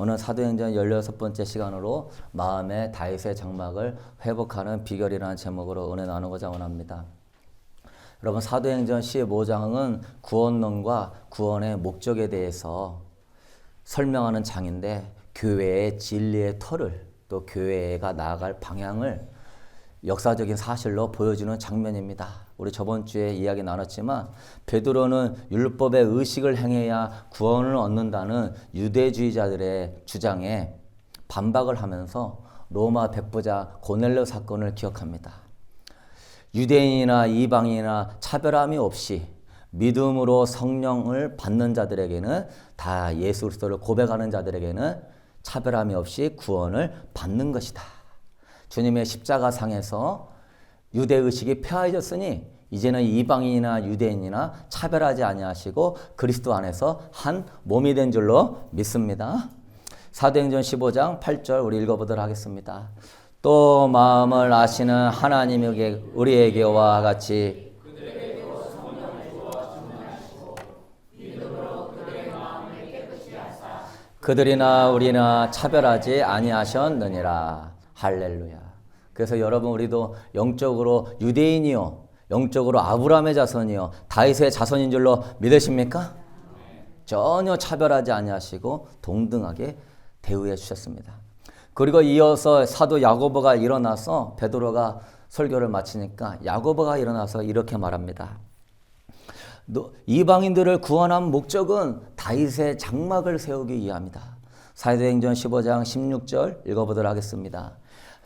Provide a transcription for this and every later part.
오늘 사도행전 16번째 시간으로 마음의 다윗의 장막을 회복하는 비결이라는 제목으로 은혜 나누고자 원합니다. 여러분, 사도행전 15장은 구원론과 구원의 목적에 대해서 설명하는 장인데, 교회의 진리의 터를, 또 교회가 나아갈 방향을 역사적인 사실로 보여주는 장면입니다. 우리 저번 주에 이야기 나눴지만, 베드로는 율법의 의식을 행해야 구원을 얻는다는 유대주의자들의 주장에 반박을 하면서 로마 백부자 고넬료 사건을 기억합니다. 유대인이나 이방인이나 차별함이 없이 믿음으로 성령을 받는 자들에게는, 다 예수 그리스도를 고백하는 자들에게는 차별함이 없이 구원을 받는 것이다. 주님의 십자가상에서 유대의식이 폐하여졌으니 이제는 이방인이나 유대인이나 차별하지 아니하시고 그리스도 안에서 한 몸이 된 줄로 믿습니다. 사도행전 15장 8절 우리 읽어보도록 하겠습니다. 또 마음을 아시는 하나님에게 우리에게와 같이 그들이나 우리나 차별하지 아니하셨느니라. 할렐루야. 그래서 여러분, 우리도 영적으로 유대인이요, 영적으로 아브라함의 자손이요, 다윗의 자손인 줄로 믿으십니까? 전혀 차별하지 아니하시고 동등하게 대우해 주셨습니다. 그리고 이어서 사도 야고보가 일어나서, 베드로가 설교를 마치니까 야고보가 일어나서 이렇게 말합니다. 이방인들을 구원한 목적은 다윗의 장막을 세우기 위함이다. 사도행전 15장 16절 읽어보도록 하겠습니다.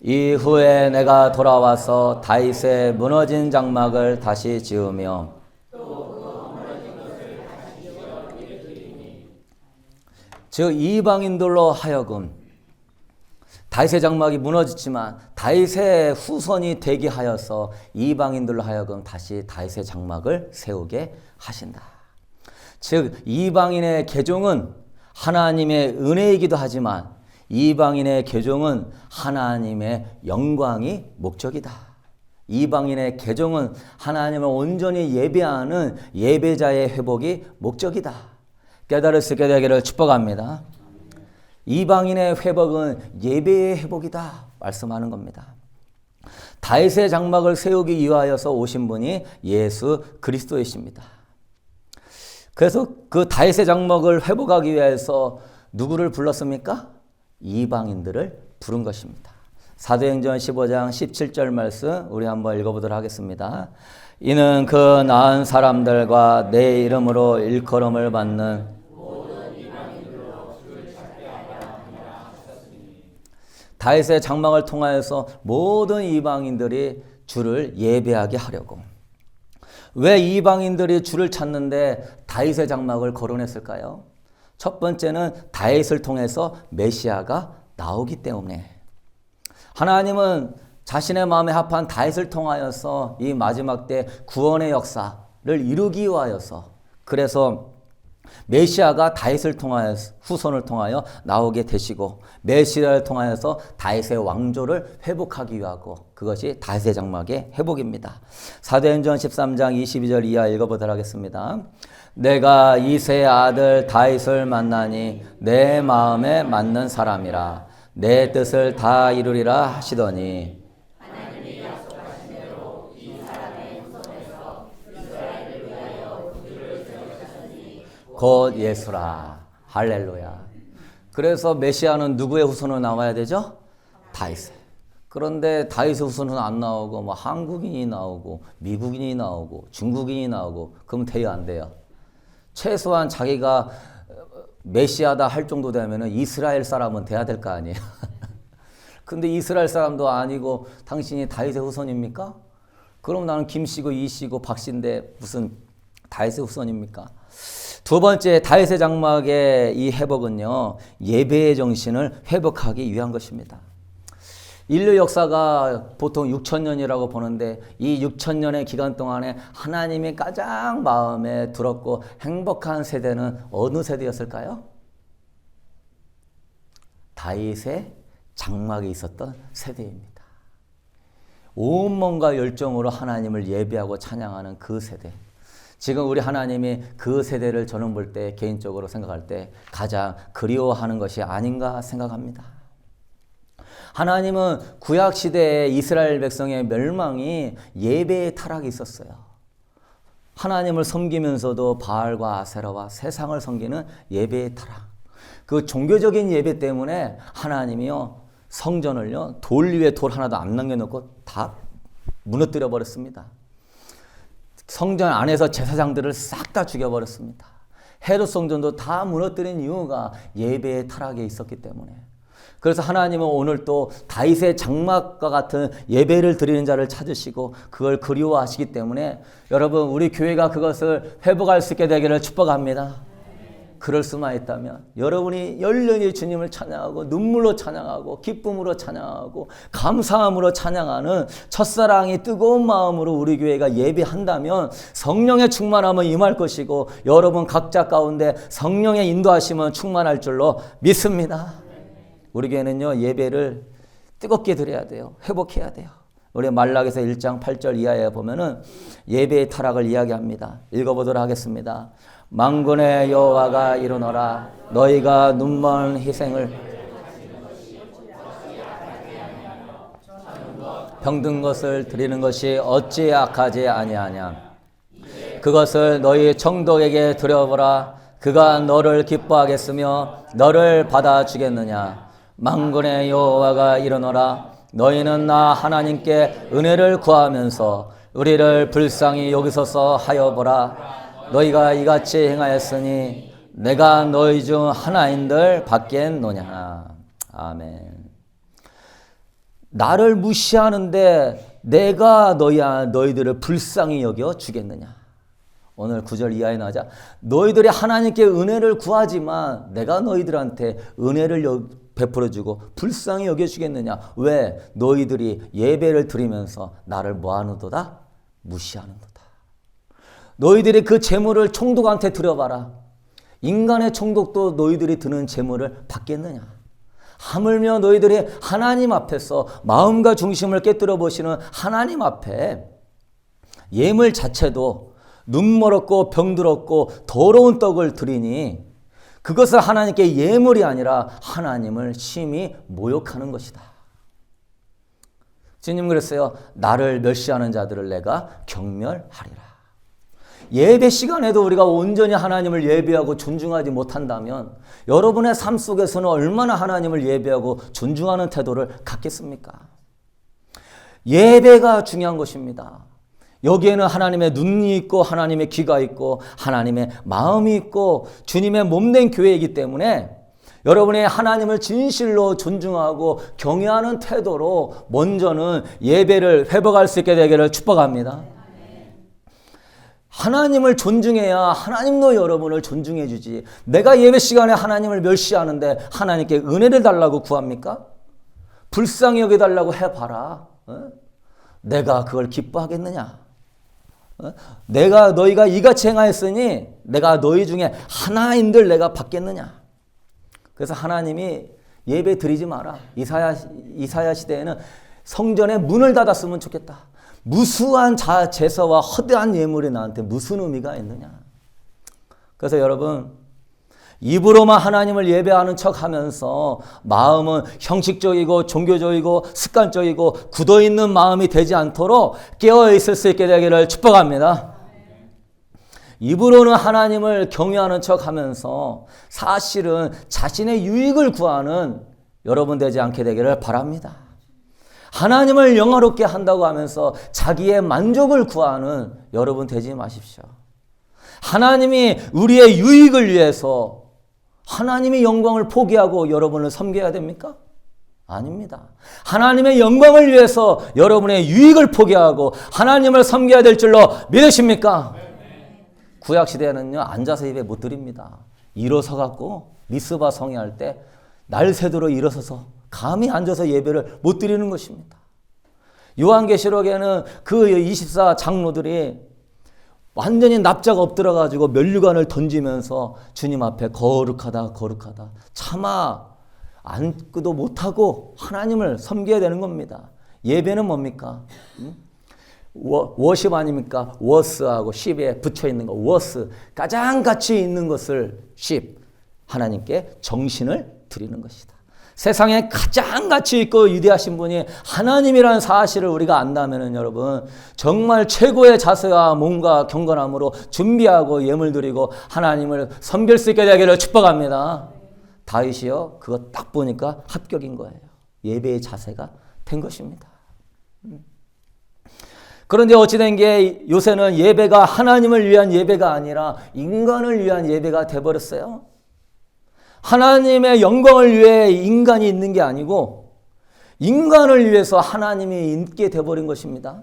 이후에 내가 돌아와서 다윗의 무너진 장막을 다시 지으며 즉 이방인들로 하여금, 다윗의 장막이 무너졌지만 다윗의 후손이 되게 하여서 이방인들로 하여금 다시 다윗의 장막을 세우게 하신다. 즉 이방인의 개종은 하나님의 은혜이기도 하지만 이방인의 개종은 하나님의 영광이 목적이다. 이방인의 개종은 하나님을 온전히 예배하는 예배자의 회복이 목적이다. 깨달을 수 있게 되기를 축복합니다. 이방인의 회복은 예배의 회복이다 말씀하는 겁니다. 다윗의 장막을 세우기 위하여서 오신 분이 예수 그리스도이십니다. 그래서 그 다윗의 장막을 회복하기 위해서 누구를 불렀습니까? 이방인들을 부른 것입니다. 사도행전 15장 17절 말씀 우리 한번 읽어보도록 하겠습니다. 이는 그 나은 사람들과 내 이름으로 일컬음을 받는 다윗의 장막을 통하여서 모든 이방인들이 주를 예배하게 하려고. 왜 이방인들이 주를 찾는데 다윗의 장막을 거론했을까요? 첫 번째는 다윗을 통해서 메시아가 나오기 때문에. 하나님은 자신의 마음에 합한 다윗을 통하여서 이 마지막 때 구원의 역사를 이루기 위하여서, 그래서 메시아가 다윗을 통하여서, 후손을 통하여 나오게 되시고, 메시아를 통하여서 다윗의 왕조를 회복하기 위하고, 그것이 다윗의 장막의 회복입니다. 사도행전 13장 22절 이하 읽어보도록 하겠습니다. 내가 이새의 아들 다윗을 만나니 내 마음에 맞는 사람이라. 내 뜻을 다 이루리라 하시더니 곧 예수라. 할렐루야. 그래서 메시아는 누구의 후손으로 나와야 되죠? 다윗. 그런데 다윗의 후손은 안 나오고, 뭐 한국인이 나오고, 미국인이 나오고, 중국인이 나오고, 그러면 돼요, 안 돼요? 최소한 자기가 메시아다 할 정도 되면은 이스라엘 사람은 돼야 될 거 아니에요? 근데 이스라엘 사람도 아니고 당신이 다윗의 후손입니까? 그럼 나는 김씨고 이씨고 박씨인데 무슨 다윗의 후손입니까? 두 번째, 다윗의 장막의 이 회복은요, 예배의 정신을 회복하기 위한 것입니다. 인류 역사가 보통 6,000년이라고 보는데, 이 6,000년의 기간 동안에 하나님이 가장 마음에 들었고 행복한 세대는 어느 세대였을까요? 다윗의 장막이 있었던 세대입니다. 온 몸과 열정으로 하나님을 예배하고 찬양하는 그 세대. 지금 우리 하나님이 그 세대를 저는 볼 때 개인적으로 생각할 때 가장 그리워하는 것이 아닌가 생각합니다. 하나님은 구약 시대에 이스라엘 백성의 멸망이 예배의 타락이 있었어요. 하나님을 섬기면서도 바알과 아세라와 세상을 섬기는 예배의 타락. 그 종교적인 예배 때문에 하나님이요 성전을요 돌 위에 돌 하나도 안 남겨놓고 다 무너뜨려 버렸습니다. 성전 안에서 제사장들을 싹 다 죽여버렸습니다. 헤롯 성전도 다 무너뜨린 이유가 예배의 타락에 있었기 때문에. 그래서 하나님은 오늘 또 다윗의 장막과 같은 예배를 드리는 자를 찾으시고 그걸 그리워하시기 때문에 여러분 우리 교회가 그것을 회복할 수 있게 되기를 축복합니다. 그럴 수만 있다면 여러분이 열렬히 주님을 찬양하고 눈물로 찬양하고 기쁨으로 찬양하고 감사함으로 찬양하는 첫사랑이 뜨거운 마음으로 우리 교회가 예배한다면 성령의 충만함은 임할 것이고 여러분 각자 가운데 성령의 인도하심은 충만할 줄로 믿습니다. 우리 교회는요 예배를 뜨겁게 드려야 돼요. 회복해야 돼요. 우리 말라기서 1장 8절 이하에 보면은 예배의 타락을 이야기합니다. 읽어보도록 하겠습니다. 만군의 여호와가 이르노라 너희가 눈먼 희생을 병든 것을 드리는 것이 어찌 악하지 아니하냐. 그것을 너희 청독에게 드려보라. 그가 너를 기뻐하겠으며 너를 받아주겠느냐. 만군의 여호와가 이르노라 너희는 나 하나님께 은혜를 구하면서 우리를 불쌍히 여기소서 하여 보라. 너희가 이같이 행하였으니 내가 너희 중 하나인들 받겠노냐. 아멘. 나를 무시하는데 내가 너희들을 불쌍히 여겨 주겠느냐. 오늘 9절 이하에 나오자 너희들이 하나님께 은혜를 구하지만 내가 너희들한테 은혜를 베풀어주고 불쌍히 여겨주겠느냐. 왜? 너희들이 예배를 드리면서 나를 뭐하는도다? 무시하는도다. 너희들이 그 재물을 총독한테 드려봐라. 인간의 총독도 너희들이 드는 재물을 받겠느냐. 하물며 너희들이 하나님 앞에서 마음과 중심을 깨뜨려 보시는 하나님 앞에 예물 자체도 눈멀었고 병들었고 더러운 떡을 드리니 그것은 하나님께 예물이 아니라 하나님을 심히 모욕하는 것이다. 주님 그랬어요. 나를 멸시하는 자들을 내가 경멸하리라. 예배 시간에도 우리가 온전히 하나님을 예배하고 존중하지 못한다면 여러분의 삶 속에서는 얼마나 하나님을 예배하고 존중하는 태도를 갖겠습니까? 예배가 중요한 것입니다. 여기에는 하나님의 눈이 있고 하나님의 귀가 있고 하나님의 마음이 있고 주님의 몸된 교회이기 때문에 여러분이 하나님을 진실로 존중하고 경외하는 태도로 먼저는 예배를 회복할 수 있게 되기를 축복합니다. 하나님을 존중해야 하나님도 여러분을 존중해 주지. 내가 예배 시간에 하나님을 멸시하는데 하나님께 은혜를 달라고 구합니까? 불쌍히 여겨달라고 해봐라. 내가 그걸 기뻐하겠느냐? 너희가 이같이 행하였으니 내가 너희 중에 하나인들 내가 받겠느냐? 그래서 하나님이 예배 드리지 마라. 이사야 시대에는 성전의 문을 닫았으면 좋겠다. 무수한 제사와 허대한 예물이 나한테 무슨 의미가 있느냐. 그래서 여러분 입으로만 하나님을 예배하는 척하면서 마음은 형식적이고 종교적이고 습관적이고 굳어있는 마음이 되지 않도록 깨어있을 수 있게 되기를 축복합니다. 입으로는 하나님을 경외하는 척하면서 사실은 자신의 유익을 구하는 여러분 되지 않게 되기를 바랍니다. 하나님을 영화롭게 한다고 하면서 자기의 만족을 구하는 여러분 되지 마십시오. 하나님이 우리의 유익을 위해서 하나님의 영광을 포기하고 여러분을 섬겨야 됩니까? 아닙니다. 하나님의 영광을 위해서 여러분의 유익을 포기하고 하나님을 섬겨야 될 줄로 믿으십니까? 구약시대에는요 앉아서 예배 못 드립니다. 일어서 갖고 미스바 성회할 때 날새도록 일어서서 감히 앉아서 예배를 못 드리는 것입니다. 요한계시록에는 그 24 장로들이 완전히 납작 엎드려가지고 면류관을 던지면서 주님 앞에 거룩하다 거룩하다 차마 앉지도 못하고 하나님을 섬겨야 되는 겁니다. 예배는 뭡니까? 워십 아닙니까? 워스하고 십에 붙여 있는 거 워스 가장 가치 있는 것을 십 하나님께 정신을 드리는 것이다. 세상에 가장 가치 있고 위대하신 분이 하나님이라는 사실을 우리가 안다면은 여러분 정말 최고의 자세와 몸과 경건함으로 준비하고 예물 드리고 하나님을 섬길 수 있게 되기를 축복합니다. 다윗이요 그거 딱 보니까 합격인 거예요. 예배의 자세가 된 것입니다. 그런데 어찌된 게 요새는 예배가 하나님을 위한 예배가 아니라 인간을 위한 예배가 돼버렸어요. 하나님의 영광을 위해 인간이 있는 게 아니고 인간을 위해서 하나님이 있게 돼버린 것입니다.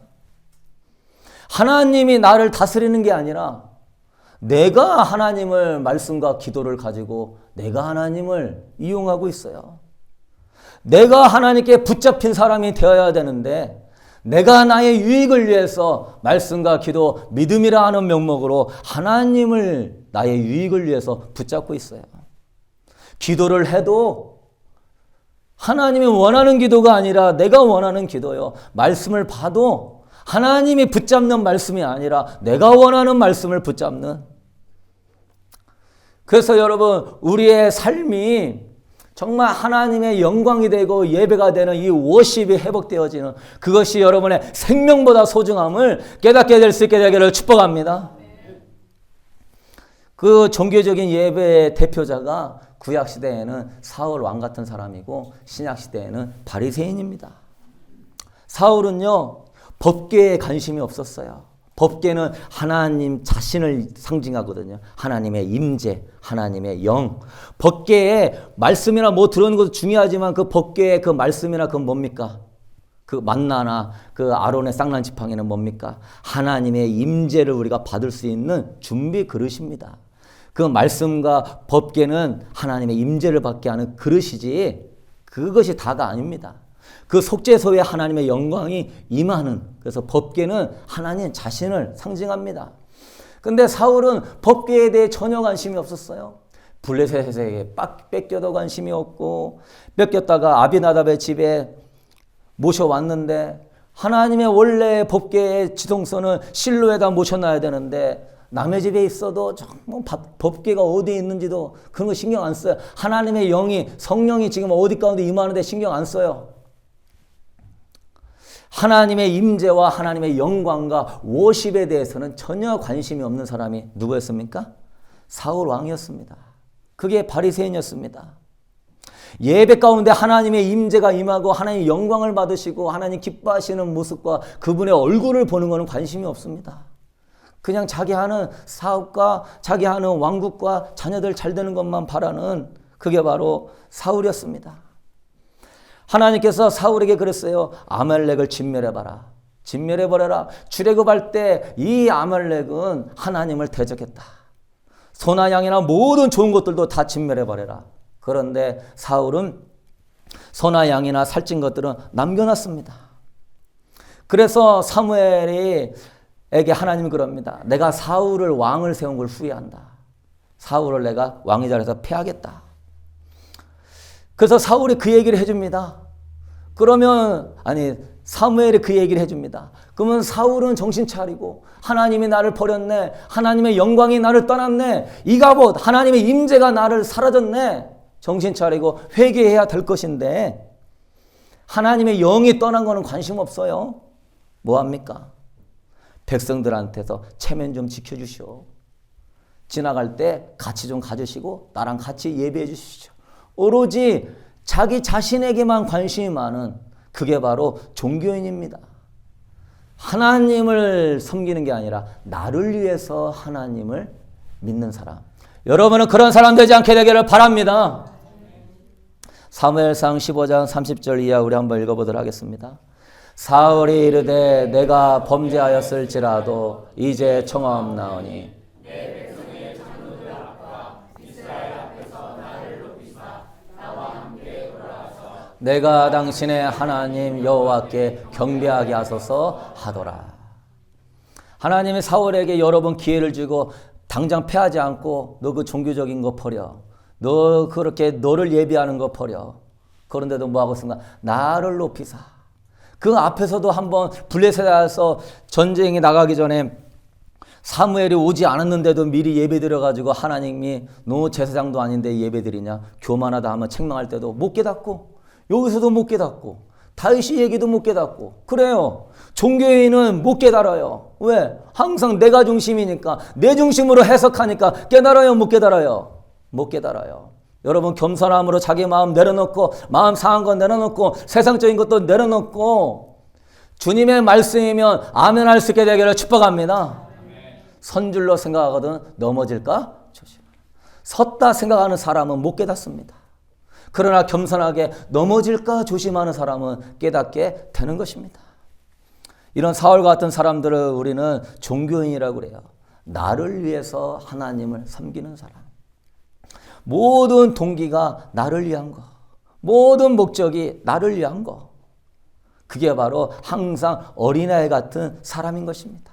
하나님이 나를 다스리는 게 아니라 내가 하나님을 말씀과 기도를 가지고 내가 하나님을 이용하고 있어요. 내가 하나님께 붙잡힌 사람이 되어야 되는데 내가 나의 유익을 위해서 말씀과 기도, 믿음이라 하는 명목으로 하나님을 나의 유익을 위해서 붙잡고 있어요. 기도를 해도 하나님이 원하는 기도가 아니라 내가 원하는 기도요. 말씀을 봐도 하나님이 붙잡는 말씀이 아니라 내가 원하는 말씀을 붙잡는. 그래서 여러분 우리의 삶이 정말 하나님의 영광이 되고 예배가 되는 이 워십이 회복되어지는 그것이 여러분의 생명보다 소중함을 깨닫게 될 수 있게 되기를 축복합니다. 그 종교적인 예배의 대표자가 구약시대에는 사울 왕 같은 사람이고 신약시대에는 바리새인입니다. 사울은요 법궤에 관심이 없었어요. 법궤는 하나님 자신을 상징하거든요. 하나님의 임재, 하나님의 영. 법궤에 말씀이나 뭐 들어오는 것도 중요하지만 그 법궤의 그 말씀이나 그건 뭡니까? 그 만나나 그 아론의 쌍난 지팡이는 뭡니까? 하나님의 임재를 우리가 받을 수 있는 준비 그릇입니다. 그 말씀과 법궤는 하나님의 임재를 받게 하는 그릇이지 그것이 다가 아닙니다. 그 속죄소에 하나님의 영광이 임하는 그래서 법궤는 하나님 자신을 상징합니다. 근데 사울은 법궤에 대해 전혀 관심이 없었어요. 블레셋에게 뺏겨도 관심이 없고 뺏겼다가 아비나답의 집에 모셔왔는데 하나님의 원래 법궤의 지동서는 실로에다 모셔놔야 되는데 남의 집에 있어도 정말 법궤가 어디에 있는지도 그런 거 신경 안 써요. 하나님의 영이 성령이 지금 어디 가운데 임하는데 신경 안 써요. 하나님의 임재와 하나님의 영광과 워십에 대해서는 전혀 관심이 없는 사람이 누구였습니까? 사울 왕이었습니다. 그게 바리새인이었습니다. 예배 가운데 하나님의 임재가 임하고 하나님의 영광을 받으시고 하나님 기뻐하시는 모습과 그분의 얼굴을 보는 것은 관심이 없습니다. 그냥 자기 하는 사업과 자기 하는 왕국과 자녀들 잘 되는 것만 바라는 그게 바로 사울이었습니다. 하나님께서 사울에게 그랬어요. 아말렉을 진멸해봐라. 진멸해버려라. 출애굽할 때 이 아말렉은 하나님을 대적했다. 소나 양이나 모든 좋은 것들도 다 진멸해버려라. 그런데 사울은 소나 양이나 살찐 것들은 남겨놨습니다. 그래서 사무엘에게 하나님이 그럽니다. 내가 사울을 왕을 세운 걸 후회한다. 사울을 내가 왕의 자리에서 패하겠다. 그래서 사울이 그 얘기를 해줍니다. 그러면 사무엘이 그 얘기를 해줍니다. 그러면 사울은 정신 차리고 하나님이 나를 버렸네. 하나님의 영광이 나를 떠났네. 이가봇 하나님의 임재가 나를 사라졌네. 정신 차리고 회개해야 될 것인데 하나님의 영이 떠난 거는 관심 없어요. 뭐합니까? 백성들한테서 체면 좀 지켜주시오. 지나갈 때 같이 좀 가주시고 나랑 같이 예배해 주시죠. 오로지 자기 자신에게만 관심이 많은 그게 바로 종교인입니다. 하나님을 섬기는 게 아니라 나를 위해서 하나님을 믿는 사람. 여러분은 그런 사람 되지 않게 되기를 바랍니다. 사무엘상 15장 30절 이하 우리 한번 읽어보도록 하겠습니다. 사울이 이르되 내가 범죄하였을지라도 이제 청하옵나오니 내가 당신의 하나님 여호와께 경배하게 하소서 하더라. 하나님이 사울에게 여러 번 기회를 주고 당장 패하지 않고 너 그 종교적인 거 버려. 너 그렇게 너를 예비하는 거 버려. 그런데도 뭐하고 있습니까? 나를 높이사. 그 앞에서도 한번 블레셋에서 전쟁에 나가기 전에 사무엘이 오지 않았는데도 미리 예배 드려가지고 하나님이 너 제사장도 아닌데 예배 드리냐 교만하다 하면 책망할 때도 못 깨닫고 여기서도 못 깨닫고 다윗이 얘기도 못 깨닫고 그래요. 종교인은 못 깨달아요. 왜? 항상 내가 중심이니까 내 중심으로 해석하니까 깨달아요 못 깨달아요? 못 깨달아요. 여러분 겸손함으로 자기 마음 내려놓고 마음 상한 거 내려놓고 세상적인 것도 내려놓고 주님의 말씀이면 아멘 할 수 있게 되기를 축복합니다. 선줄로 생각하거든 넘어질까 조심하라. 섰다 생각하는 사람은 못 깨닫습니다. 그러나 겸손하게 넘어질까 조심하는 사람은 깨닫게 되는 것입니다. 이런 사울 같은 사람들을 우리는 종교인이라고 그래요. 나를 위해서 하나님을 섬기는 사람. 모든 동기가 나를 위한 거. 모든 목적이 나를 위한 거. 그게 바로 항상 어린아이 같은 사람인 것입니다.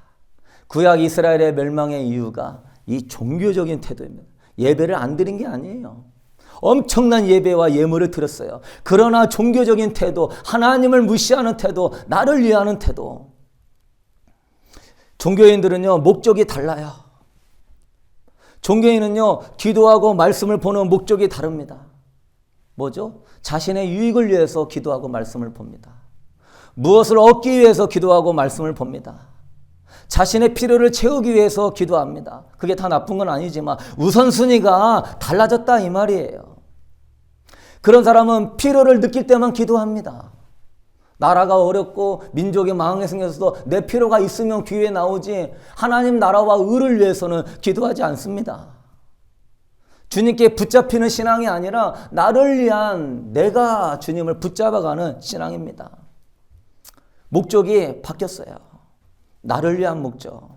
구약 이스라엘의 멸망의 이유가 이 종교적인 태도입니다. 예배를 안 드린 게 아니에요. 엄청난 예배와 예물을 드렸어요. 그러나 종교적인 태도, 하나님을 무시하는 태도, 나를 위하는 태도. 종교인들은요, 목적이 달라요. 종교인은요, 기도하고 말씀을 보는 목적이 다릅니다. 뭐죠? 자신의 유익을 위해서 기도하고 말씀을 봅니다. 무엇을 얻기 위해서 기도하고 말씀을 봅니다. 자신의 필요를 채우기 위해서 기도합니다. 그게 다 나쁜 건 아니지만 우선순위가 달라졌다 이 말이에요. 그런 사람은 필요를 느낄 때만 기도합니다. 나라가 어렵고 민족이 망하게 생겨서도 내 필요가 있으면 기회에 나오지 하나님 나라와 의를 위해서는 기도하지 않습니다. 주님께 붙잡히는 신앙이 아니라 나를 위한 내가 주님을 붙잡아가는 신앙입니다. 목적이 바뀌었어요. 나를 위한 목적.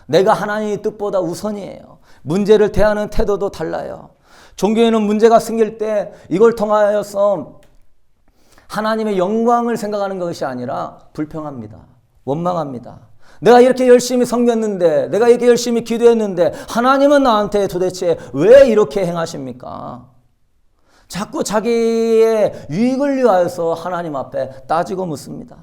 내가 하나님의 뜻보다 우선이에요. 문제를 대하는 태도도 달라요. 종교에는 문제가 생길 때 이걸 통하여서 하나님의 영광을 생각하는 것이 아니라 불평합니다. 원망합니다. 내가 이렇게 열심히 섬겼는데, 내가 이렇게 열심히 기도했는데 하나님은 나한테 도대체 왜 이렇게 행하십니까? 자꾸 자기의 유익을 위하여서 하나님 앞에 따지고 묻습니다.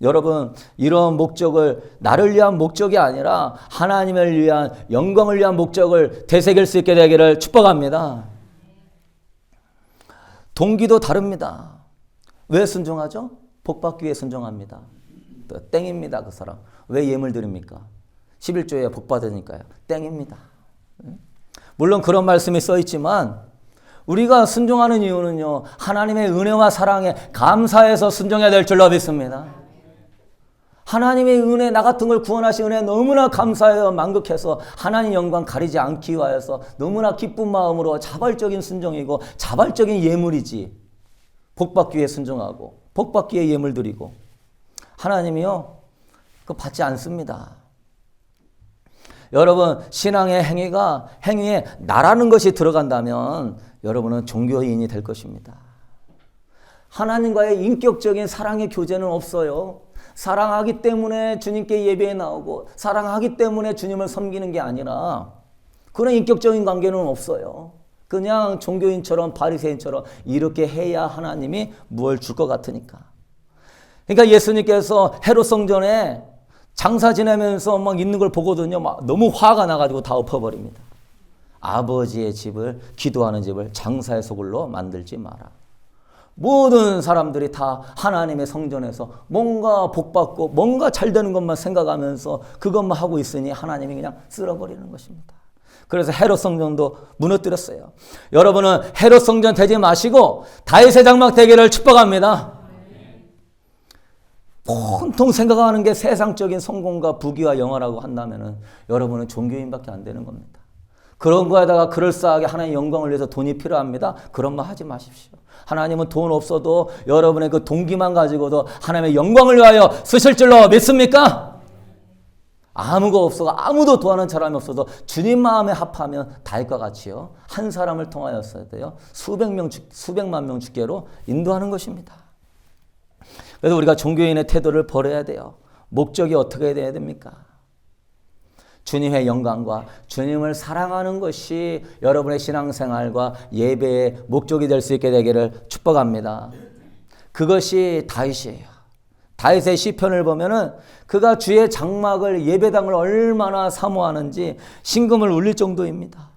여러분, 이런 목적을 나를 위한 목적이 아니라 하나님을 위한 영광을 위한 목적을 되새길 수 있게 되기를 축복합니다. 동기도 다릅니다. 왜 순종하죠? 복받기 위해 순종합니다. 또 땡입니다. 그 사람. 왜 예물 드립니까? 11조에 복받으니까요. 땡입니다. 물론 그런 말씀이 써 있지만 우리가 순종하는 이유는요. 하나님의 은혜와 사랑에 감사해서 순종해야 될 줄로 믿습니다. 하나님의 은혜, 나 같은 걸 구원하신 은혜 너무나 감사해요. 만극해서 하나님 영광 가리지 않기 위하여서 너무나 기쁜 마음으로 자발적인 순종이고 자발적인 예물이지. 복받기 위해 순종하고 복받기 위해 예물 드리고 하나님이요. 그거 받지 않습니다. 여러분 신앙의 행위에 나라는 것이 들어간다면 여러분은 종교인이 될 것입니다. 하나님과의 인격적인 사랑의 교제는 없어요. 사랑하기 때문에 주님께 예배에 나오고 사랑하기 때문에 주님을 섬기는 게 아니라 그런 인격적인 관계는 없어요. 그냥 종교인처럼 바리새인처럼 이렇게 해야 하나님이 뭘 줄 것 같으니까. 그러니까 예수님께서 헤롯 성전에 장사 지내면서 막 있는 걸 보거든요. 막 너무 화가 나가지고 다 엎어버립니다. 아버지의 집을, 기도하는 집을 장사의 소굴로 만들지 마라. 모든 사람들이 다 하나님의 성전에서 뭔가 복받고 뭔가 잘 되는 것만 생각하면서 그것만 하고 있으니 하나님이 그냥 쓸어버리는 것입니다. 그래서 헤롯 성전도 무너뜨렸어요. 여러분은 헤롯 성전 되지 마시고 다윗의 장막 되기를 축복합니다. 보통 생각하는 게 세상적인 성공과 부귀와 영화라고 한다면 여러분은 종교인밖에 안 되는 겁니다. 그런 거에다가 그럴싸하게 하나님의 영광을 위해서 돈이 필요합니다. 그런 말 하지 마십시오. 하나님은 돈 없어도 여러분의 그 동기만 가지고도 하나님의 영광을 위하여 쓰실 줄로 믿습니까? 아무거 없어도 아무도 도와는 사람이 없어도 주님 마음에 합하면 다윗과 같이요. 한 사람을 통하여서도요. 수백만 명 주께로 인도하는 것입니다. 그래서 우리가 종교인의 태도를 버려야 돼요. 목적이 어떻게 돼야 됩니까? 주님의 영광과 주님을 사랑하는 것이 여러분의 신앙생활과 예배의 목적이 될 수 있게 되기를 축복합니다. 그것이 다윗이에요. 다윗의 시편을 보면은 그가 주의 장막을 예배당을 얼마나 사모하는지 심금을 울릴 정도입니다.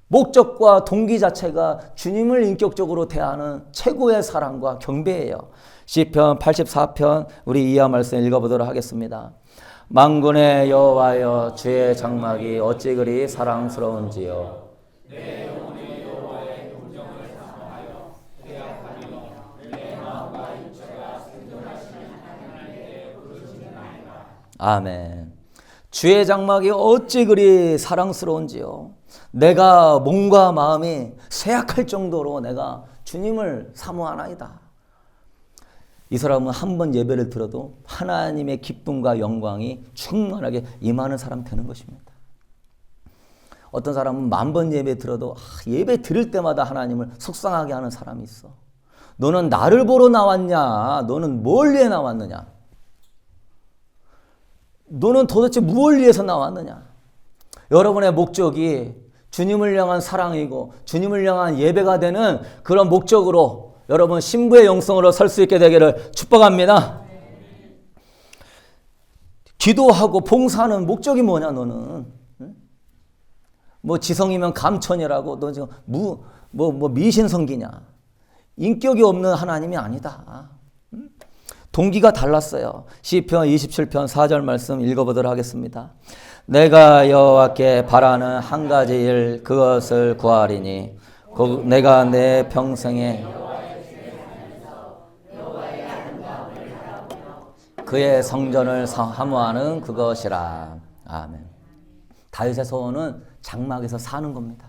목적과 동기 자체가 주님을 인격적으로 대하는 최고의 사랑과 경배예요. 시편 84편 우리 이하 말씀 읽어보도록 하겠습니다. 만군의 여호와여 주의 장막이 어찌 그리 사랑스러운지요. 내 영혼의 여호와의 공정을 사모하여 계약하며 내 마음과 육체가 생존하시는 하나님께 부르짖나이다. 아멘. 주의 장막이 어찌 그리 사랑스러운지요. 내가 몸과 마음이 쇠약할 정도로 내가 주님을 사모하나이다. 이 사람은 한 번 예배를 들어도 하나님의 기쁨과 영광이 충만하게 임하는 사람 되는 것입니다. 어떤 사람은 10,000번 예배 들어도 예배 드릴 때마다 하나님을 속상하게 하는 사람이 있어. 너는 나를 보러 나왔냐? 너는 뭘 위해 나왔느냐? 너는 도대체 무엇을 위해서 나왔느냐? 여러분의 목적이 주님을 향한 사랑이고 주님을 향한 예배가 되는 그런 목적으로 여러분 신부의 영성으로 설 수 있게 되기를 축복합니다. 기도하고 봉사하는 목적이 뭐냐 너는? 뭐 지성이면 감천이라고 너 지금 미신 성기냐? 인격이 없는 하나님이 아니다. 동기가 달랐어요. 시편 27편 4절 말씀 읽어보도록 하겠습니다. 내가 여호와께 바라는 한 가지 일 그것을 구하리니 내가 내 평생에 그의 성전을 사모하는 그것이라. 아멘. 다윗의 소원은 장막에서 사는 겁니다.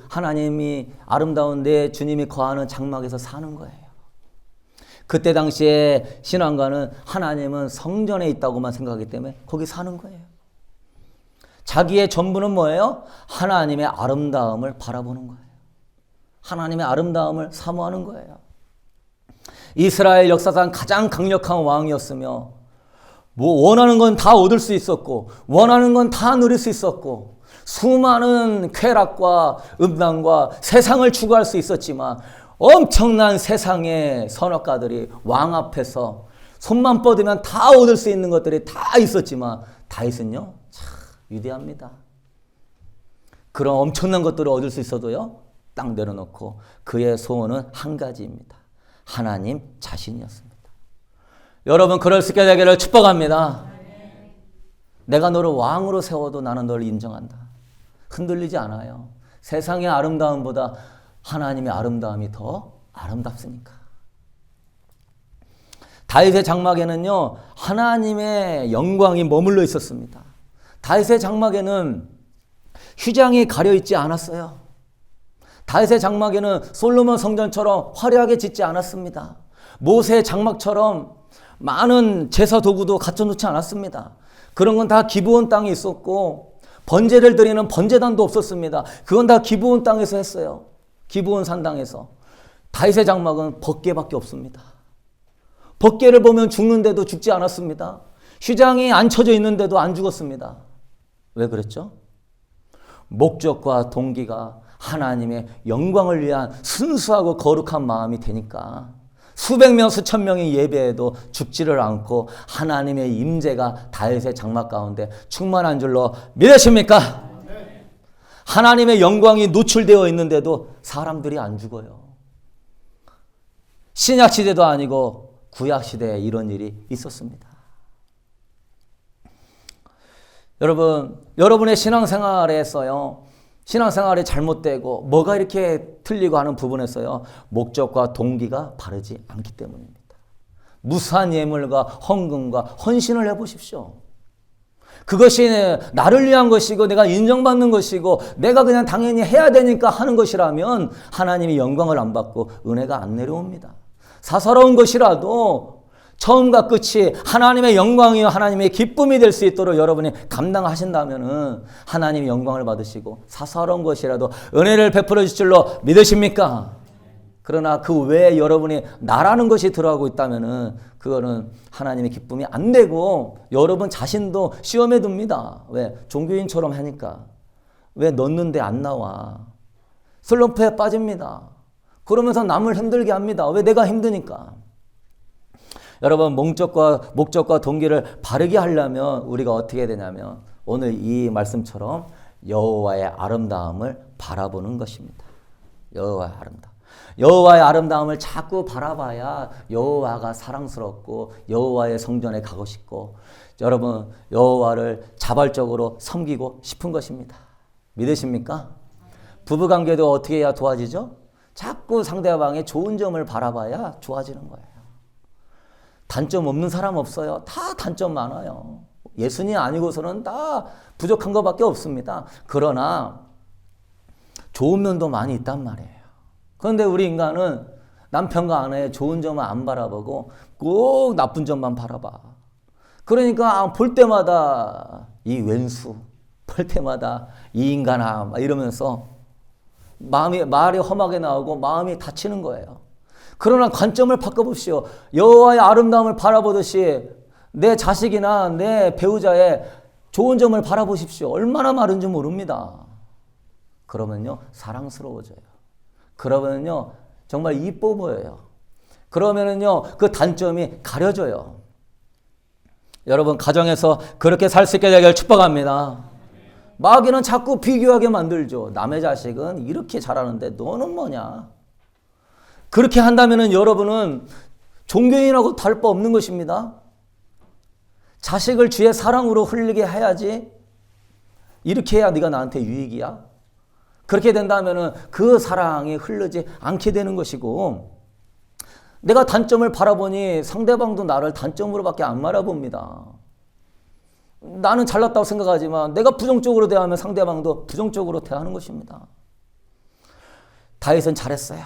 하나님이 아름다운 내 주님이 거하는 장막에서 사는 거예요. 그때 당시에 신앙가는 하나님은 성전에 있다고만 생각하기 때문에 거기 사는 거예요. 자기의 전부는 뭐예요? 하나님의 아름다움을 바라보는 거예요. 하나님의 아름다움을 사모하는 거예요. 이스라엘 역사상 가장 강력한 왕이었으며 원하는 건 다 얻을 수 있었고 원하는 건 다 누릴 수 있었고 수많은 쾌락과 음란과 세상을 추구할 수 있었지만 엄청난 세상의 선악가들이 왕 앞에서 손만 뻗으면 다 얻을 수 있는 것들이 다 있었지만 다윗은요 참 위대합니다. 그런 엄청난 것들을 얻을 수 있어도요 딱 내려놓고 그의 소원은 한 가지입니다. 하나님 자신이었습니다. 여러분 그럴 수 있게 되기를 축복합니다. 내가 너를 왕으로 세워도 나는 너를 인정한다. 흔들리지 않아요. 세상의 아름다움보다 하나님의 아름다움이 더 아름답으니까. 다윗의 장막에는요 하나님의 영광이 머물러 있었습니다. 다윗의 장막에는 휘장이 가려있지 않았어요. 다윗의 장막에는 솔로몬 성전처럼 화려하게 짓지 않았습니다. 모세의 장막처럼 많은 제사 도구도 갖춰놓지 않았습니다. 그런 건 다 기브온 땅에 있었고 번제를 드리는 번제단도 없었습니다. 그건 다 기브온 땅에서 했어요. 기브온 산당에서. 다윗의 장막은 벗개밖에 없습니다. 벗개를 보면 죽는데도 죽지 않았습니다. 휘장이 안 쳐져 있는데도 안 죽었습니다. 왜 그랬죠? 목적과 동기가 하나님의 영광을 위한 순수하고 거룩한 마음이 되니까 수백 명 수천 명이 예배해도 죽지를 않고 하나님의 임재가 다윗의 장막 가운데 충만한 줄로 믿으십니까? 하나님의 영광이 노출되어 있는데도 사람들이 안 죽어요. 신약 시대도 아니고 구약 시대에 이런 일이 있었습니다. 여러분의 신앙생활에서요. 신앙생활이 잘못되고 뭐가 이렇게 틀리고 하는 부분에서요. 목적과 동기가 바르지 않기 때문입니다. 무수한 예물과 헌금과 헌신을 해보십시오. 그것이 나를 위한 것이고 내가 인정받는 것이고 내가 그냥 당연히 해야 되니까 하는 것이라면 하나님이 영광을 안 받고 은혜가 안 내려옵니다. 사사로운 것이라도 처음과 끝이 하나님의 영광이요 하나님의 기쁨이 될 수 있도록 여러분이 감당하신다면 하나님의 영광을 받으시고 사사로운 것이라도 은혜를 베풀어 주실 줄로 믿으십니까? 그러나 그 외에 여러분이 나라는 것이 들어가고 있다면 그거는 하나님의 기쁨이 안 되고 여러분 자신도 시험에 둡니다. 왜? 종교인처럼 하니까. 왜 넣는데 안 나와? 슬럼프에 빠집니다. 그러면서 남을 힘들게 합니다. 왜? 내가 힘드니까. 여러분 목적과 동기를 바르게 하려면 우리가 어떻게 해야 되냐면 오늘 이 말씀처럼 여호와의 아름다움을 바라보는 것입니다. 여호와의 아름다움. 여호와의 아름다움을 자꾸 바라봐야 여호와가 사랑스럽고 여호와의 성전에 가고 싶고 여러분 여호와를 자발적으로 섬기고 싶은 것입니다. 믿으십니까? 부부관계도 어떻게 해야 도와지죠? 자꾸 상대방의 좋은 점을 바라봐야 좋아지는 거예요. 단점 없는 사람 없어요. 다 단점 많아요. 예수님 아니고서는 다 부족한 것밖에 없습니다. 그러나 좋은 면도 많이 있단 말이에요. 그런데 우리 인간은 남편과 아내의 좋은 점을 안 바라보고 꼭 나쁜 점만 바라봐. 그러니까 볼 때마다 이 왼수, 볼 때마다 이 인간아 이러면서 말이 험하게 나오고 마음이 다치는 거예요. 그러나 관점을 바꿔보시오. 여호와의 아름다움을 바라보듯이 내 자식이나 내 배우자의 좋은 점을 바라보십시오. 얼마나 많은지 모릅니다. 그러면요 사랑스러워져요. 그러면요 정말 이뻐 보여요. 그러면은요 그 단점이 가려져요. 여러분 가정에서 그렇게 살 수 있게 되길 축복합니다. 마귀는 자꾸 비교하게 만들죠. 남의 자식은 이렇게 잘하는데 너는 뭐냐. 그렇게 한다면은 여러분은 종교인하고 다를 바 없는 것입니다. 자식을 주의 사랑으로 흘리게 해야지. 이렇게 해야 네가 나한테 유익이야. 그렇게 된다면은 그 사랑이 흐르지 않게 되는 것이고 내가 단점을 바라보니 상대방도 나를 단점으로밖에 안 바라봅니다. 나는 잘났다고 생각하지만 내가 부정적으로 대하면 상대방도 부정적으로 대하는 것입니다. 다윗은 잘했어요.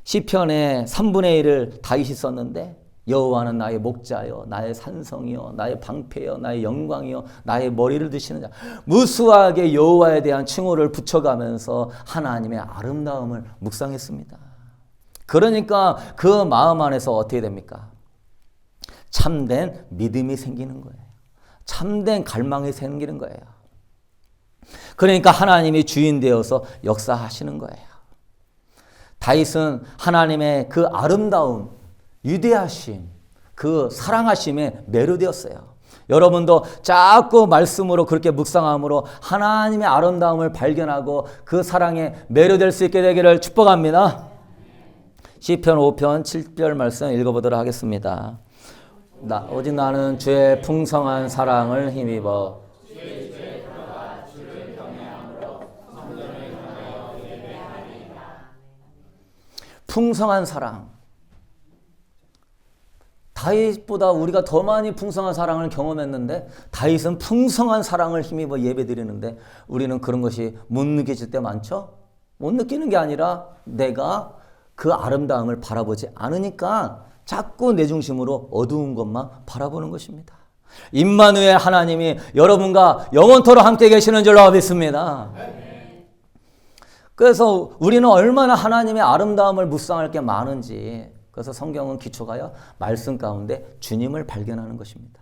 시편의 3분의 1을 다윗이 썼는데 여호와는 나의 목자여 나의 산성이여 나의 방패여 나의 영광이여 나의 머리를 드시는 자. 무수하게 여호와에 대한 칭호를 붙여가면서 하나님의 아름다움을 묵상했습니다. 그러니까 그 마음 안에서 어떻게 됩니까? 참된 믿음이 생기는 거예요. 참된 갈망이 생기는 거예요. 그러니까 하나님이 주인 되어서 역사하시는 거예요. 다윗은 하나님의 그 아름다움, 위대하심, 그 사랑하심에 매료되었어요. 여러분도 자꾸 말씀으로 그렇게 묵상함으로 하나님의 아름다움을 발견하고 그 사랑에 매료될 수 있게 되기를 축복합니다. 시편 5편 7절 말씀 읽어보도록 하겠습니다. 오직 나는 주의 풍성한 사랑을 힘입어 풍성한 사랑. 다윗보다 우리가 더 많이 풍성한 사랑을 경험했는데 다윗은 풍성한 사랑을 힘입어 예배드리는데 우리는 그런 것이 못 느껴질 때 많죠? 못 느끼는 게 아니라 내가 그 아름다움을 바라보지 않으니까 자꾸 내 중심으로 어두운 것만 바라보는 것입니다. 임마누엘 하나님이 여러분과 영원토록 함께 계시는 줄로 믿습니다. 그래서 우리는 얼마나 하나님의 아름다움을 묵상할 게 많은지 그래서 성경은 기초가요 말씀 가운데 주님을 발견하는 것입니다.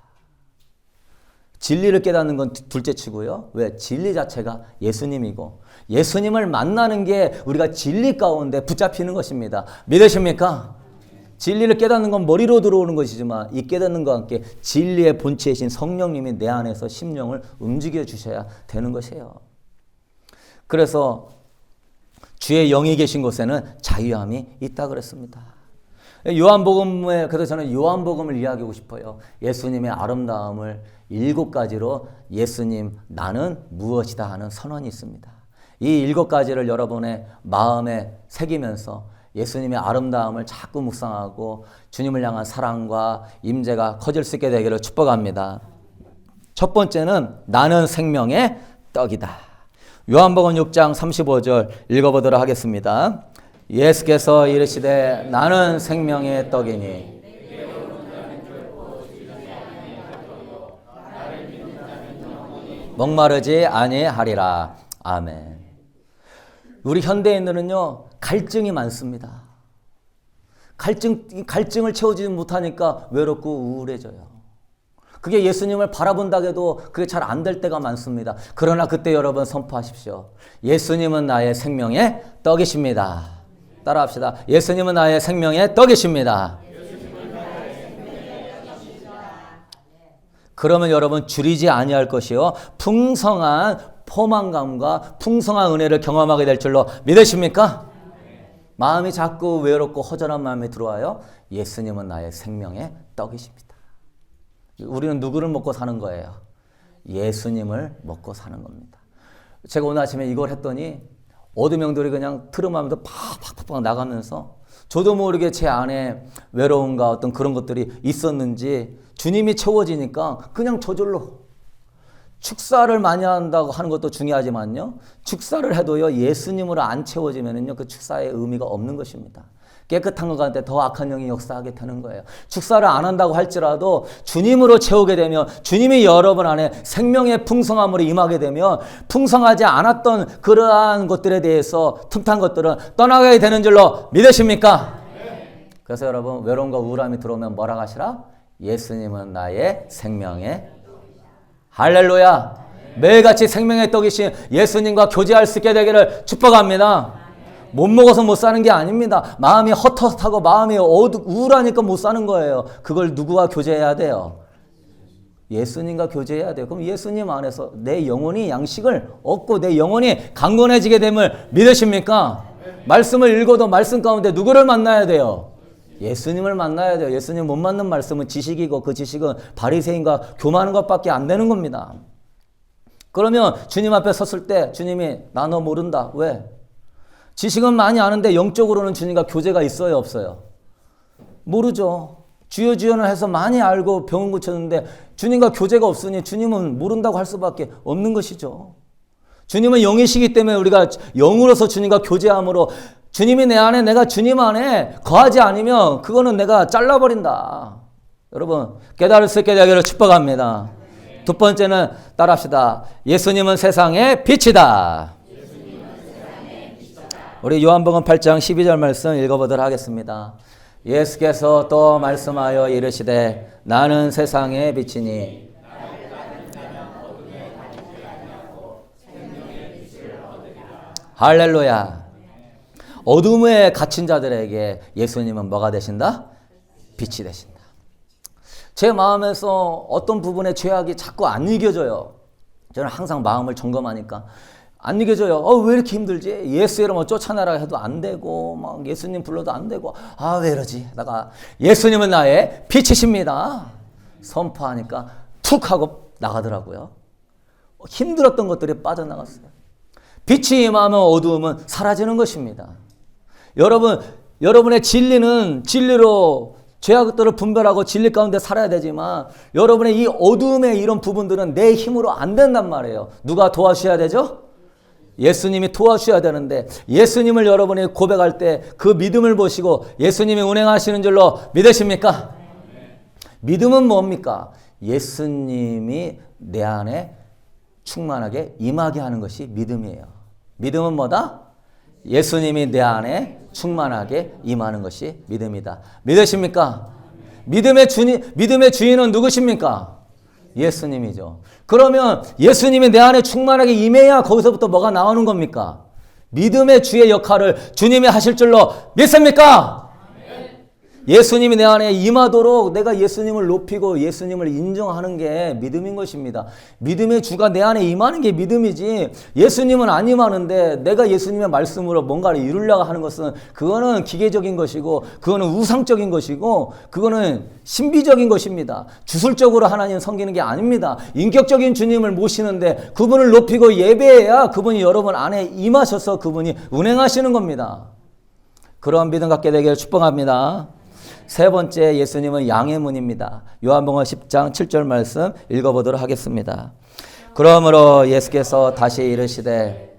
진리를 깨닫는 건 둘째치고요. 왜? 진리 자체가 예수님이고 예수님을 만나는 게 우리가 진리 가운데 붙잡히는 것입니다. 믿으십니까? 진리를 깨닫는 건 머리로 들어오는 것이지만 이 깨닫는 것과 함께 진리의 본체이신 성령님이 내 안에서 심령을 움직여 주셔야 되는 것이에요. 그래서 주의 영이 계신 곳에는 자유함이 있다 그랬습니다. 요한복음에 그래서 저는 요한복음을 이야기하고 싶어요. 예수님의 아름다움을 7가지로 예수님 나는 무엇이다 하는 선언이 있습니다. 이 7가지를 여러분의 마음에 새기면서 예수님의 아름다움을 자꾸 묵상하고 주님을 향한 사랑과 임재가 커질 수 있게 되기를 축복합니다. 첫 번째는 나는 생명의 떡이다. 요한복음 6장 35절 읽어보도록 하겠습니다. 예수께서 이르시되 나는 생명의 떡이니 목마르지 아니하리라. 아멘. 우리 현대인들은요 갈증이 많습니다. 갈증을 채우지 못하니까 외롭고 우울해져요. 그게 예수님을 바라본다고 해도 그게 잘 안 될 때가 많습니다. 그러나 그때 여러분 선포하십시오. 예수님은 나의 생명의 떡이십니다. 따라합시다. 예수님은 나의 생명의 떡이십니다. 그러면 여러분 줄이지 아니할 것이요 풍성한 포만감과 풍성한 은혜를 경험하게 될 줄로 믿으십니까? 마음이 자꾸 외롭고 허전한 마음이 들어와요. 예수님은 나의 생명의 떡이십니다. 우리는 누구를 먹고 사는 거예요? 예수님을 먹고 사는 겁니다. 제가 오늘 아침에 이걸 했더니 어두명들이 그냥 트름하면서 팍팍팍 나가면서 저도 모르게 제 안에 외로움과 어떤 그런 것들이 있었는지 주님이 채워지니까 그냥 저절로 축사를 많이 한다고 하는 것도 중요하지만요. 축사를 해도요. 예수님으로 안 채워지면은요. 그 축사의 의미가 없는 것입니다. 깨끗한 것 같은데 더 악한 영이 역사하게 되는 거예요. 축사를 안 한다고 할지라도 주님으로 채우게 되면 주님이 여러분 안에 생명의 풍성함으로 임하게 되면 풍성하지 않았던 그러한 것들에 대해서 틈탄 것들은 떠나게 되는 줄로 믿으십니까? 네. 그래서 여러분 외로움과 우울함이 들어오면 뭐라 하시라? 예수님은 나의 생명의 할렐루야. 매일같이 생명의 떡이신 예수님과 교제할 수 있게 되기를 축복합니다. 못 먹어서 못 사는 게 아닙니다. 마음이 헛헛하고 마음이 우울하니까 못 사는 거예요. 그걸 누구와 교제해야 돼요? 예수님과 교제해야 돼요. 그럼 예수님 안에서 내 영혼이 양식을 얻고 내 영혼이 강건해지게 됨을 믿으십니까? 말씀을 읽어도 말씀 가운데 누구를 만나야 돼요? 예수님을 만나야 돼요. 예수님 못 만난 말씀은 지식이고 그 지식은 바리새인과 교만한 것밖에 안 되는 겁니다. 그러면 주님 앞에 섰을 때 주님이 나 너 모른다. 왜? 지식은 많이 아는데 영적으로는 주님과 교제가 있어요, 없어요? 모르죠. 주여 주여는 해서 많이 알고 병은 고쳤는데 주님과 교제가 없으니 주님은 모른다고 할 수밖에 없는 것이죠. 주님은 영이시기 때문에 우리가 영으로서 주님과 교제함으로 주님이 내 안에 내가 주님 안에 거하지 않으면 그거는 내가 잘라버린다. 여러분 깨달을 수 있게 되기를 축복합니다. 두 번째는 따라합시다. 예수님은 세상의 빛이다. 우리 요한복음 8장 12절 말씀 읽어보도록 하겠습니다. 예수께서 또 말씀하여 이르시되 나는 세상의 빛이니 할렐루야. 어둠에 갇힌 자들에게 예수님은 뭐가 되신다? 빛이 되신다. 제 마음에서 어떤 부분의 죄악이 자꾸 안 이겨져요. 저는 항상 마음을 점검하니까 안 이겨져요. 왜 이렇게 힘들지? 예수 이름을 쫓아내라 해도 안 되고 막 예수님 불러도 안 되고 왜 이러지? 하다가 예수님은 나의 빛이십니다. 선포하니까 툭 하고 나가더라고요. 힘들었던 것들이 빠져나갔어요. 빛이 임하면 어두움은 사라지는 것입니다. 여러분의 진리는 진리로 죄악들을 분별하고 진리 가운데 살아야 되지만 여러분의 이 어두움의 이런 부분들은 내 힘으로 안 된단 말이에요. 누가 도와주셔야 되죠? 예수님이 도와주셔야 되는데 예수님을 여러분이 고백할 때 그 믿음을 보시고 예수님이 운행하시는 줄로 믿으십니까? 믿음은 뭡니까? 예수님이 내 안에 충만하게 임하게 하는 것이 믿음이에요. 믿음은 뭐다? 예수님이 내 안에 충만하게 임하는 것이 믿음이다. 믿으십니까? 믿음의 주인은 누구십니까? 예수님이죠. 그러면 예수님이 내 안에 충만하게 임해야 거기서부터 뭐가 나오는 겁니까? 믿음의 주의 역할을 주님이 하실 줄로 믿습니까? 예수님이 내 안에 임하도록 내가 예수님을 높이고 예수님을 인정하는 게 믿음인 것입니다. 믿음의 주가 내 안에 임하는 게 믿음이지 예수님은 안 임하는데 내가 예수님의 말씀으로 뭔가를 이루려고 하는 것은 그거는 기계적인 것이고 그거는 우상적인 것이고 그거는 신비적인 것입니다. 주술적으로 하나님 섬기는 게 아닙니다. 인격적인 주님을 모시는데 그분을 높이고 예배해야 그분이 여러분 안에 임하셔서 그분이 운행하시는 겁니다. 그런 믿음 갖게 되기를 축복합니다. 세 번째 예수님은 양의 문입니다. 요한복음 10장 7절 말씀 읽어보도록 하겠습니다. 그러므로 예수께서 다시 이르시되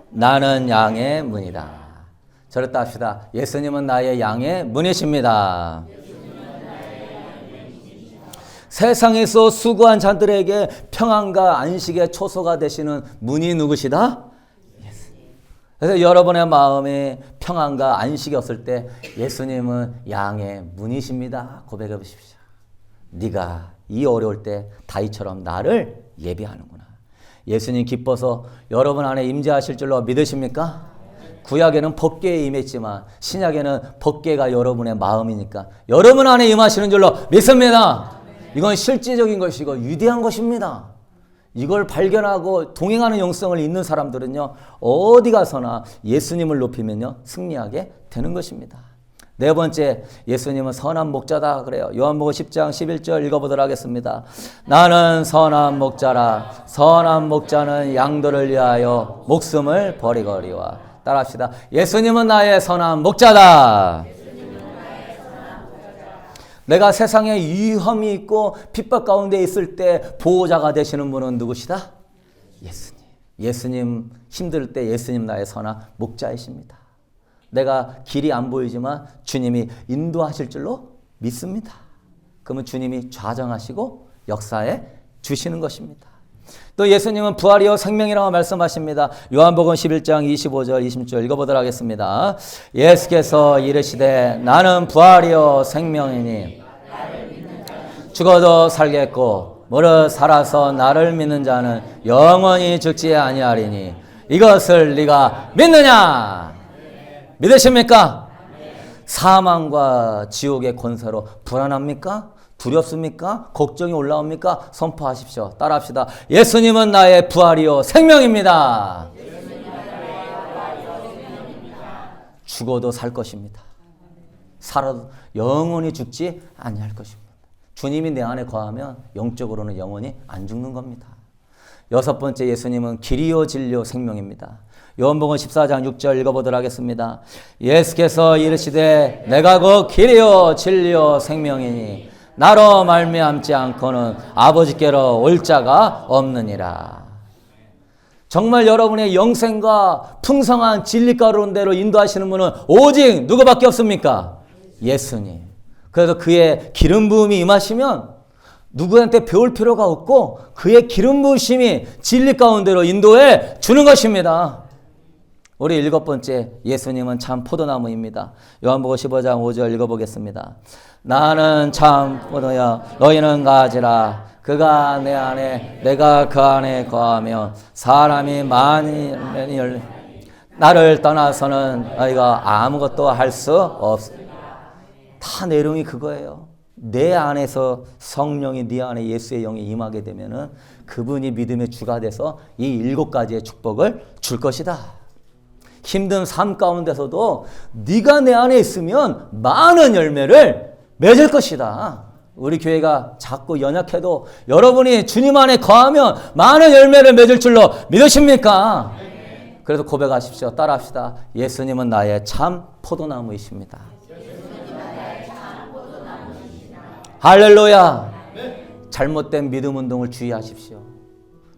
나는 양의 문이다. 저랬다 합시다. 예수님은 나의 양의 문이십니다. 세상에서 수고한 자들에게 평안과 안식의 초소가 되시는 문이 누구시다? 그래서 여러분의 마음에 평안과 안식이 없을 때 예수님은 양의 문이십니다. 고백해 보십시오. 네가 이 어려울 때 다윗처럼 나를 예비하는구나. 예수님 기뻐서 여러분 안에 임재하실 줄로 믿으십니까? 구약에는 법궤에 임했지만 신약에는 법궤가 여러분의 마음이니까 여러분 안에 임하시는 줄로 믿습니다. 이건 실제적인 것이고 위대한 것입니다. 이걸 발견하고 동행하는 영성을 있는 사람들은요, 어디 가서나 예수님을 높이면요, 승리하게 되는 것입니다. 네 번째, 예수님은 선한 목자다 그래요. 요한복음 10장 11절 읽어보도록 하겠습니다. 나는 선한 목자라. 선한 목자는 양들을 위하여 목숨을 버리거리와. 따라합시다. 예수님은 나의 선한 목자다. 내가 세상에 위험이 있고 핍박 가운데 있을 때 보호자가 되시는 분은 누구시다? 예수님. 예수님 힘들 때 예수님 나의 선한 목자이십니다. 내가 길이 안 보이지만 주님이 인도하실 줄로 믿습니다. 그러면 주님이 좌정하시고 역사에 주시는 것입니다. 또 예수님은 부활이요 생명이라고 말씀하십니다. 요한복음 11장 25절 20절 읽어보도록 하겠습니다. 예수께서 이르시되 나는 부활이요 생명이니 죽어도 살겠고 무릇 살아서 나를 믿는 자는 영원히 죽지 아니하리니 이것을 네가 믿느냐? 믿으십니까? 사망과 지옥의 권세로 불안합니까? 두렵습니까? 걱정이 올라옵니까? 선포하십시오. 따라합시다. 예수님은 나의 부활이요 생명입니다. 죽어도 살 것입니다. 살아도 영원히 죽지 아니할 것입니다. 주님이 내 안에 거하면 영적으로는 영원히 안 죽는 겁니다. 여섯 번째, 예수님은 길이요 진리요 생명입니다. 요한복음 14장 6절 읽어보도록 하겠습니다. 예수께서 이르시되 내가 그 길이요 진리요 생명이니 나로 말미암지 않고는 아버지께로 올 자가 없느니라. 정말 여러분의 영생과 풍성한 진리 가운데로 인도하시는 분은 오직 누구밖에 없습니까? 예수님. 그래서 그의 기름 부음이 임하시면 누구한테 배울 필요가 없고 그의 기름 부으심이 진리 가운데로 인도해 주는 것입니다. 우리 일곱 번째, 예수님은 참 포도나무입니다. 요한복음 15장 5절 읽어보겠습니다. 나는 참 포도야 너희는 가지라. 그가 내 안에 내가 그 안에 거하면 사람이 많이 열매 나를 떠나서는 너희가 아무것도 할 수 없습니다. 다 내용이 그거예요. 내 안에서 성령이 네 안에 예수의 영이 임하게 되면은 그분이 믿음의 주가 돼서 이 일곱 가지의 축복을 줄 것이다. 힘든 삶 가운데서도 네가 내 안에 있으면 많은 열매를 맺을 것이다. 우리 교회가 작고 연약해도 여러분이 주님 안에 거하면 많은 열매를 맺을 줄로 믿으십니까? 그래서 고백하십시오. 따라합시다. 예수님은 나의 참 포도나무이십니다. 할렐루야. 잘못된 믿음 운동을 주의하십시오.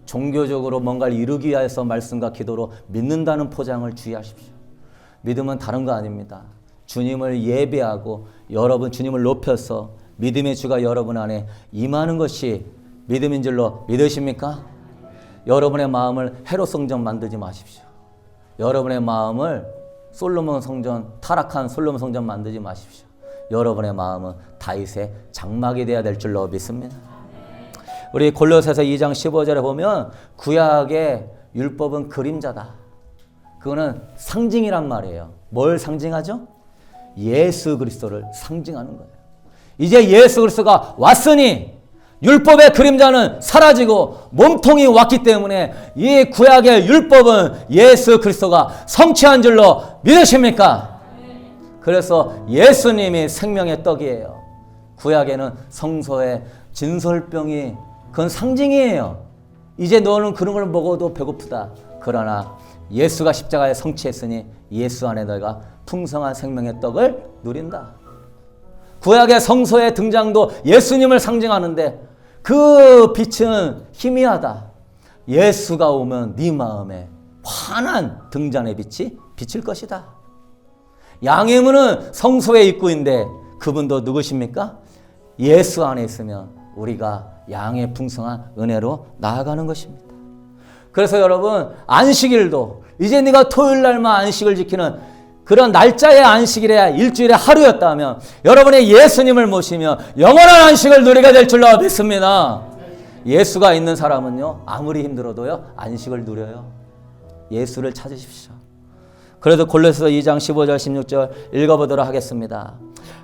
종교적으로 뭔가를 이루기 위해서 말씀과 기도로 믿는다는 포장을 주의하십시오. 믿음은 다른 거 아닙니다. 주님을 예배하고 여러분 주님을 높여서 믿음의 주가 여러분 안에 임하는 것이 믿음인 줄로 믿으십니까? 여러분의 마음을 헤롯 성전 만들지 마십시오. 여러분의 마음을 솔로몬 성전, 타락한 솔로몬 성전 만들지 마십시오. 여러분의 마음은 다윗의 장막이 되어야 될 줄로 믿습니다. 우리 골로새서 2장 15절에 보면 구약의 율법은 그림자다. 그거는 상징이란 말이에요. 뭘 상징하죠? 예수 그리스도를 상징하는 거예요. 이제 예수 그리스도가 왔으니 율법의 그림자는 사라지고 몸통이 왔기 때문에 이 구약의 율법은 예수 그리스도가 성취한 줄로 믿으십니까? 그래서 예수님이 생명의 떡이에요. 구약에는 성소의 진설병이 그건 상징이에요. 이제 너는 그런 걸 먹어도 배고프다. 그러나 예수가 십자가에 성취했으니 예수 안에 너희가 풍성한 생명의 떡을 누린다. 구약의 성소의 등장도 예수님을 상징하는데 그 빛은 희미하다. 예수가 오면 네 마음에 환한 등잔의 빛이 비칠 것이다. 양의 문은 성소의 입구인데 그분도 누구십니까? 예수 안에 있으면 우리가 양의 풍성한 은혜로 나아가는 것입니다. 그래서 여러분 안식일도 이제 네가 토요일 날만 안식을 지키는 그런 날짜의 안식일에 일주일에 하루였다면 여러분의 예수님을 모시며 영원한 안식을 누리게 될 줄로 믿습니다. 예수가 있는 사람은요 아무리 힘들어도요 안식을 누려요. 예수를 찾으십시오. 그래도 골로새서 2장 15절 16절 읽어보도록 하겠습니다.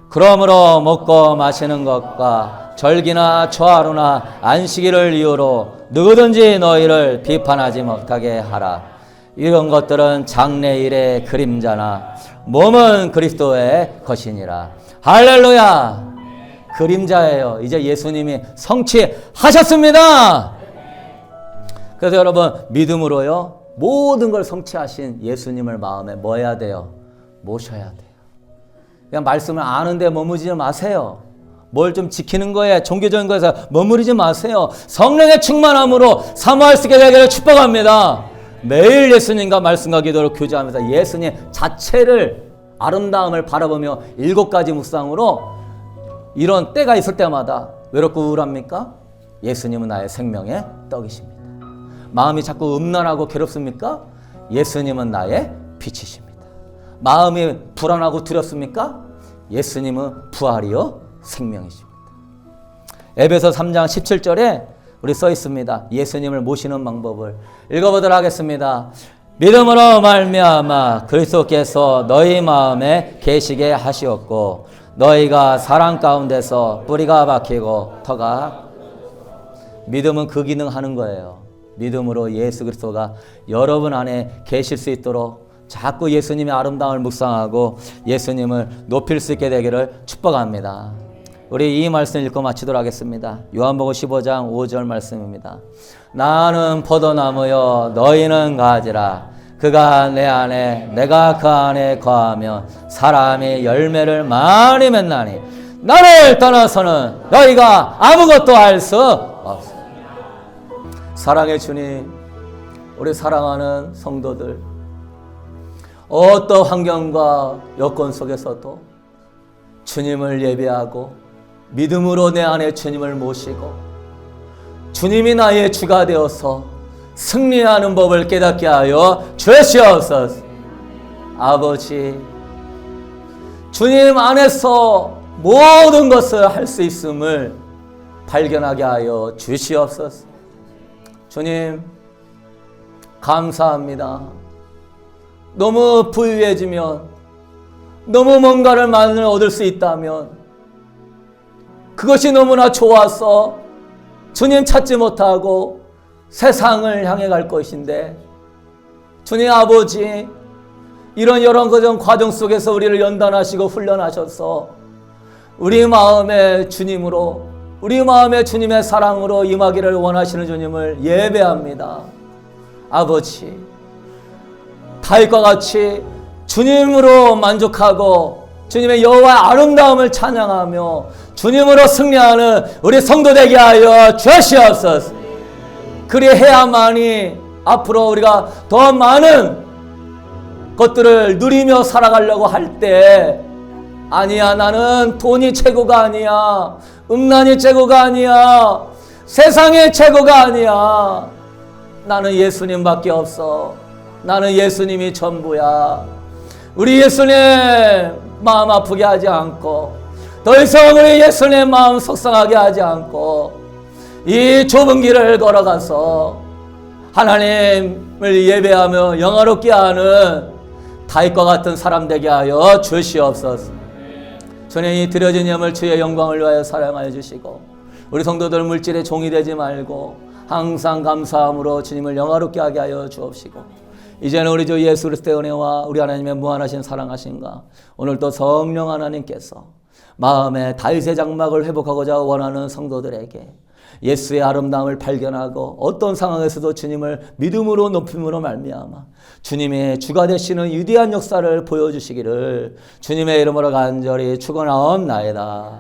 그러므로 먹고 마시는 것과 절기나 초하루나 안식일을 이유로 누구든지 너희를 비판하지 못하게 하라. 이런 것들은 장래일의 그림자나 몸은 그리스도의 것이니라. 할렐루야. 그림자예요. 이제 예수님이 성취하셨습니다. 그래서 여러분 믿음으로요 모든 걸 성취하신 예수님을 마음에 뭐 해야 돼요? 모셔야 돼요. 그냥 말씀을 아는데 머무르지 마세요. 뭘 좀 지키는 거에 종교적인 거에서 머무르지 마세요. 성령의 충만함으로 사모할 수 있게 되기를 축복합니다. 매일 예수님과 말씀과 기도로 교제하면서 예수님 자체를 아름다움을 바라보며 7가지 묵상으로 이런 때가 있을 때마다 외롭고 우울합니까? 예수님은 나의 생명의 떡이십니다. 마음이 자꾸 음란하고 괴롭습니까? 예수님은 나의 빛이십니다. 마음이 불안하고 두렵습니까? 예수님은 부활이요 생명이십니다. 에베소 3장 17절에 우리 써 있습니다. 예수님을 모시는 방법을 읽어보도록 하겠습니다. 믿음으로 말미암아 그리스도께서 너희 마음에 계시게 하시었고 너희가 사랑 가운데서 뿌리가 박히고 터가 믿음은 그 기능하는 거예요. 믿음으로 예수 그리스도가 여러분 안에 계실 수 있도록 자꾸 예수님의 아름다움을 묵상하고 예수님을 높일 수 있게 되기를 축복합니다. 우리 이 말씀 읽고 마치도록 하겠습니다. 요한복음 15장 5절 말씀입니다. 나는 포도나무여 너희는 가지라. 그가 내 안에 내가 그 안에 거하면 사람이 열매를 많이 맺나니 나를 떠나서는 너희가 아무것도 할 수 없어. 사랑의 주님, 우리 사랑하는 성도들, 어떤 환경과 여건 속에서도 주님을 예배하고 믿음으로 내 안에 주님을 모시고 주님이 나의 주가 되어서 승리하는 법을 깨닫게 하여 주시옵소서. 아버지, 주님 안에서 모든 것을 할 수 있음을 발견하게 하여 주시옵소서. 주님, 감사합니다. 너무 부유해지면, 너무 뭔가를 많이 얻을 수 있다면 그것이 너무나 좋아서 주님 찾지 못하고 세상을 향해 갈 것인데, 주님 아버지, 이런 여러 과정 속에서 우리를 연단하시고 훈련하셔서 우리 마음에 주님으로, 우리 마음에 주님의 사랑으로 임하기를 원하시는 주님을 예배합니다. 아버지, 다윗과 같이 주님으로 만족하고 주님의 여호와의 아름다움을 찬양하며 주님으로 승리하는 우리 성도 되게 하여 주시옵소서. 그리해야만이 앞으로 우리가 더 많은 것들을 누리며 살아가려고 할 때, 아니야, 나는 돈이 최고가 아니야, 음란이 최고가 아니야, 세상의 최고가 아니야, 나는 예수님밖에 없어, 나는 예수님이 전부야. 우리 예수님 마음 아프게 하지 않고 더 이상 우리 예수님 마음 속상하게 하지 않고 이 좁은 길을 걸어가서 하나님을 예배하며 영화롭게 하는 다윗과 같은 사람 되게 하여 주시옵소서. 주님이 드려진 예물 주의 영광을 위하여 사랑하여 주시고 우리 성도들 물질의 종이 되지 말고 항상 감사함으로 주님을 영화롭게 하게 하여 주옵시고, 이제는 우리 주 예수 그리스도의 은혜와 우리 하나님의 무한하신 사랑하심과 오늘도 성령 하나님께서 마음에 다윗의 장막을 회복하고자 원하는 성도들에게 예수의 아름다움을 발견하고 어떤 상황에서도 주님을 믿음으로 높임으로 말미암아 주님의 주가 되시는 위대한 역사를 보여주시기를 주님의 이름으로 간절히 축원하옵나이다.